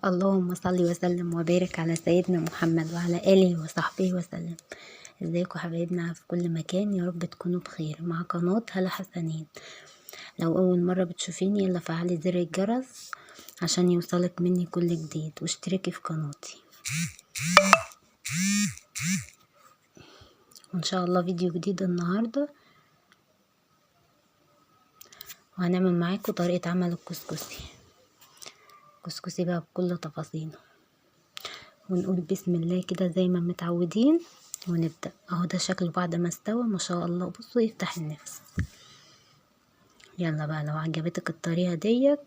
اللهم صل وسلم وبارك على سيدنا محمد وعلى آله وصحبه وسلم. ازيكم حبايبنا في كل مكان، يا رب تكونوا بخير. مع قناة هلا حسنين. لو أول مرة بتشوفيني يلا فعلي زر الجرس عشان يوصلك مني كل جديد، واشتركي في قناتي. وإن شاء الله فيديو جديد النهاردة، وهنعمل معاكم طريقة عمل الكسكسي بقى بكل تفاصيله. ونقول بسم الله كده زي ما متعودين ونبدأ. اهو ده شكله بعد ما استوى ما شاء الله، بصوا يفتح النفس. يلا بقى، لو عجبتك الطريقة ديت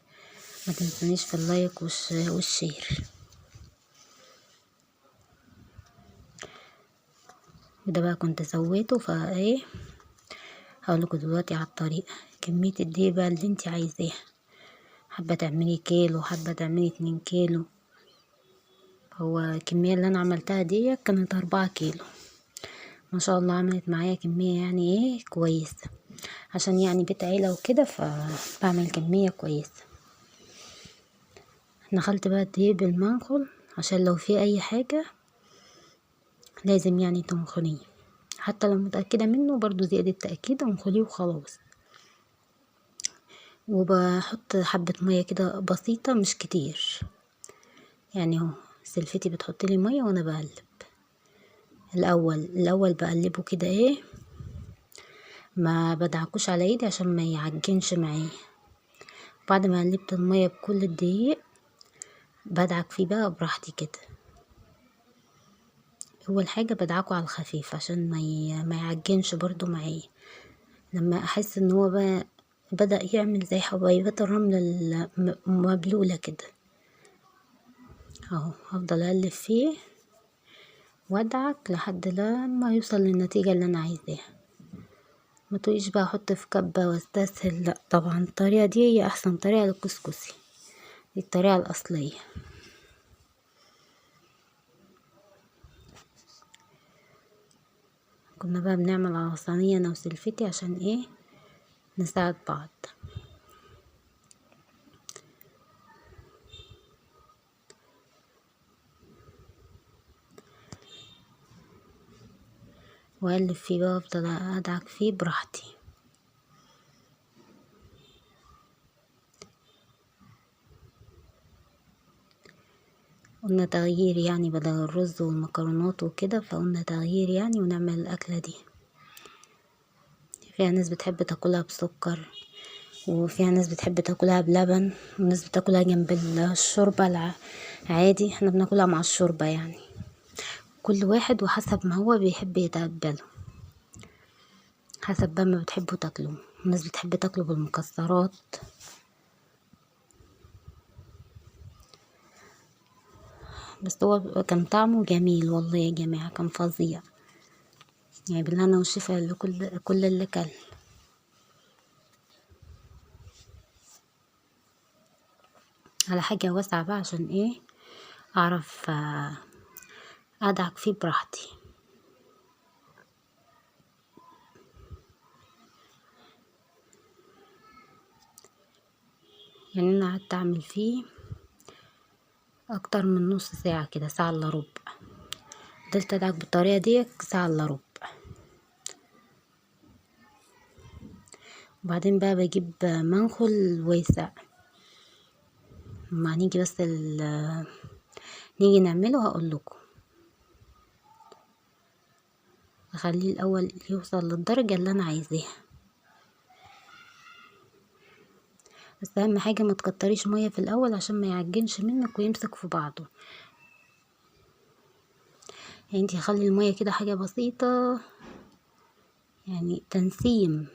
ما تنسونيش في اللايك والشير. وده بقى كنت سويته فايه، هقولكوا دلوقتي على الطريقة. كمية الدقيق بقى اللي انت عايزاها، حابة تعملي كيلو، حابة تعملي 2 كيلو. هو الكمية اللي انا عملتها دي كانت 4 كيلو ما شاء الله. عملت معايا كمية يعني ايه كويسة، عشان يعني بيت عيلة وكده فبعمل كمية كويسة. نخلت بقى الدقيق بالمنخل عشان لو في اي حاجة لازم يعني تنخليه، حتى لو متأكدة منه برضو زيادة تأكيد انخليه وخلاص. وبحط حبة مية كده بسيطة مش كتير، يعني اهو سلفتي بتحط لي مية وانا بقلب. الاول بقلبه كده ايه، ما بدعكوش على ايدي عشان ما يعجنش معايا. بعد ما قلبت المية بكل الدقيق بدعك فيه بقى براحتي كده. اول حاجة بدعكه على الخفيف عشان ما يعجنش برضو معايا. لما احس ان هو بقى بدأ يعمل زي حبيبات الرمل المبلولة كده، اهو هفضل اقلب فيه وادعك لحد لما يوصل للنتيجة اللي انا عايزاها. ما تقوليش بقى احط في كبة واستسهل، لا طبعا الطريقة دي هي احسن طريقة للكسكسي، دي الطريقة الاصلية. كنا بقى بنعمل على صينية انا وسلفتي عشان ايه نساعد بعض. واقلب فيه بقى، افضل ادعك فيه براحتي. قلنا تغيير يعني، بدل الرز والمكرونات وكده فقلنا تغيير يعني ونعمل الأكلة دي. فيها ناس بتحب تاكلها بسكر، وفيها ناس بتحب تاكلها بلبن، وناس بتاكلها جنب الشوربة عادي. احنا بناكلها مع الشوربة يعني، كل واحد وحسب ما هو بيحب يتقبله، حسب بقى ما بتحبوا تاكلوا. الناس بتحب تاكله بالمكسرات. بس هو كان طعمه جميل والله يا جماعة، كان فظيع يعني، بالهنا والشفا لكل اللي كل. على حاجة واسعة بقى عشان ايه اعرف ادعك فيه براحتي. يعني انا قعدت اعمل فيه اكتر من نص ساعة كده، ساعة الا ربع. فضلت ادعك بالطريقة دي ساعة الا ربع. وبعدين بقى بجيب منخل واسع، ما نيجي بس نيجي نعمله هقول لكم. اخليه الاول يوصل للدرجة اللي انا عايزاها، بس اهم حاجة ما تكتريش مية في الاول عشان ما يعجنش منك ويمسك في بعضه. يعني انتي خلي المية كده حاجة بسيطة يعني تنسيم.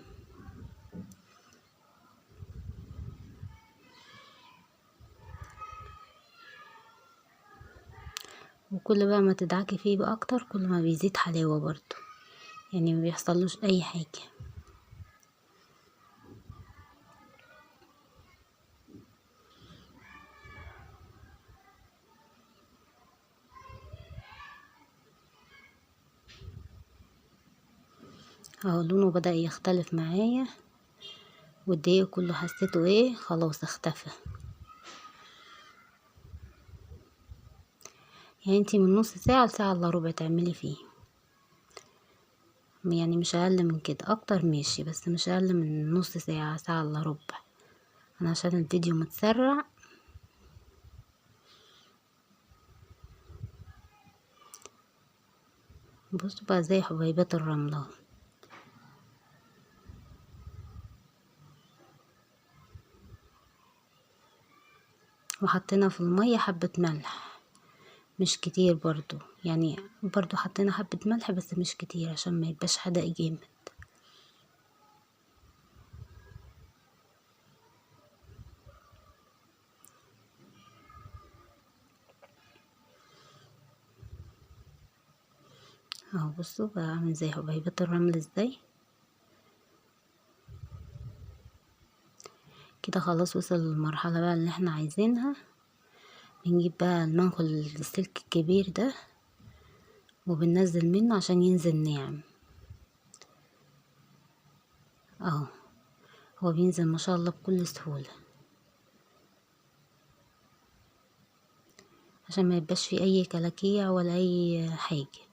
وكل بقى ما تدعكي فيه بقى اكتر كل ما بيزيد حلاوة برضو، يعني ما بيحصلوش اي حاجة. اهو لونه بدأ يختلف معايا، والدقيق كله حسيته ايه خلاص اختفى. يعني انتي من نص ساعة لساعة الا ربع تعملي فيه، يعني مش اقل من كده، اكتر ماشي بس مش اقل من نص ساعة، ساعة الا ربع. انا عشان الفيديو متسرع. بصوا بقى زي حبيبات الرملة. وحطينا في المية حبة ملح مش كتير برضو، يعني برضو حطينا حبة ملح بس مش كتير عشان ما يبقاش حدق جامد. اهو بصوا بقى عامل زي حبيبات الرمل ازاي. كده خلاص وصل للمرحلة بقى اللي احنا عايزينها. بنجيب بقى المنخل السلك الكبير ده وبننزل منه عشان ينزل ناعم. اهو هو بينزل ما شاء الله بكل سهولة، عشان ما يبقاش فيه اي كلاكيع ولا اي حاجة.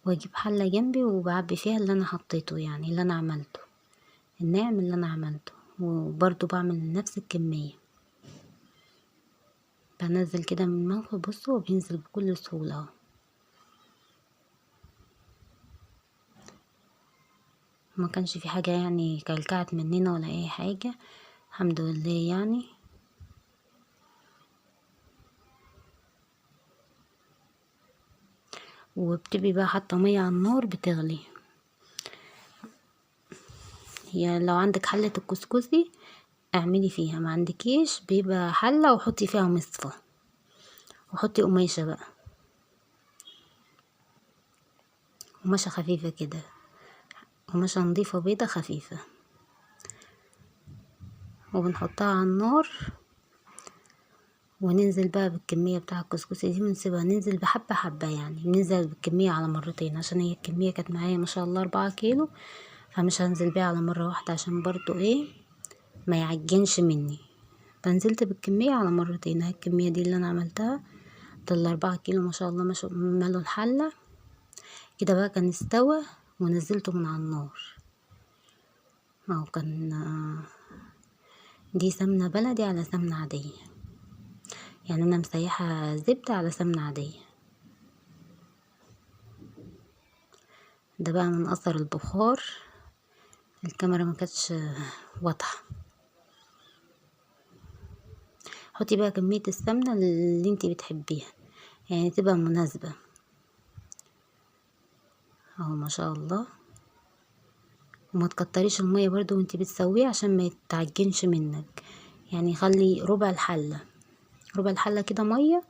واجيب حلة جنبي وبعبي فيها اللي انا حطيته، يعني اللي انا عملته الناعم اللي انا عملته، وبرضو بعمل نفس الكمية. بنزل كده من المنخل بصوا وبينزل بكل سهولة اهو. ما كانش في حاجة يعني كلكعت مننا ولا اي حاجة، الحمد لله يعني. وبتبقي بقى حاطة مية على النار بتغلي، يعني لو عندك حلة الكسكسي اعملي فيها، ما عندكيش بيبقى حلة وحطي فيها مصفى، وحطي قماشة بقى، قماشة خفيفة كده، قماشة نضيفة بيضة خفيفة، وبنحطها على النار. وننزل بقى بالكمية بتاع الكسكسي دي ونسيبها، ننزل بحبة حبة، يعني بننزل بالكمية على مرتين عشان هي الكمية كانت معايا ما شاء الله 4 كيلو، فمش هنزل بيها على مرة واحدة عشان برضو ايه ما يعجنش مني. فنزلت بالكمية على مرتين. اهي الكمية دي اللي انا عملتها ده ال4 كيلو ما شاء الله ملوا الحلة كده. بقى كان استوى ونزلته من على النار. اهو كان دي سمنة بلدي على سمنة عادية، يعني انا مسيحة زبدة على سمنة عادية. ده بقى من اثر البخار، الكاميرا ما كانتش واضحة. حطي بقى كمية السمنة اللي انتي بتحبيها، يعني تبقى مناسبة. اهو ما شاء الله. وما تكتريش المية برضو وانتي بتسويه عشان ما يتعجنش منك، يعني خلي ربع الحلة، ربع الحلة كده مية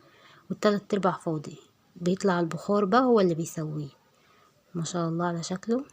والتلات ارباع فاضي، بيطلع البخار بقى هو اللي بيسويه. ما شاء الله على شكله.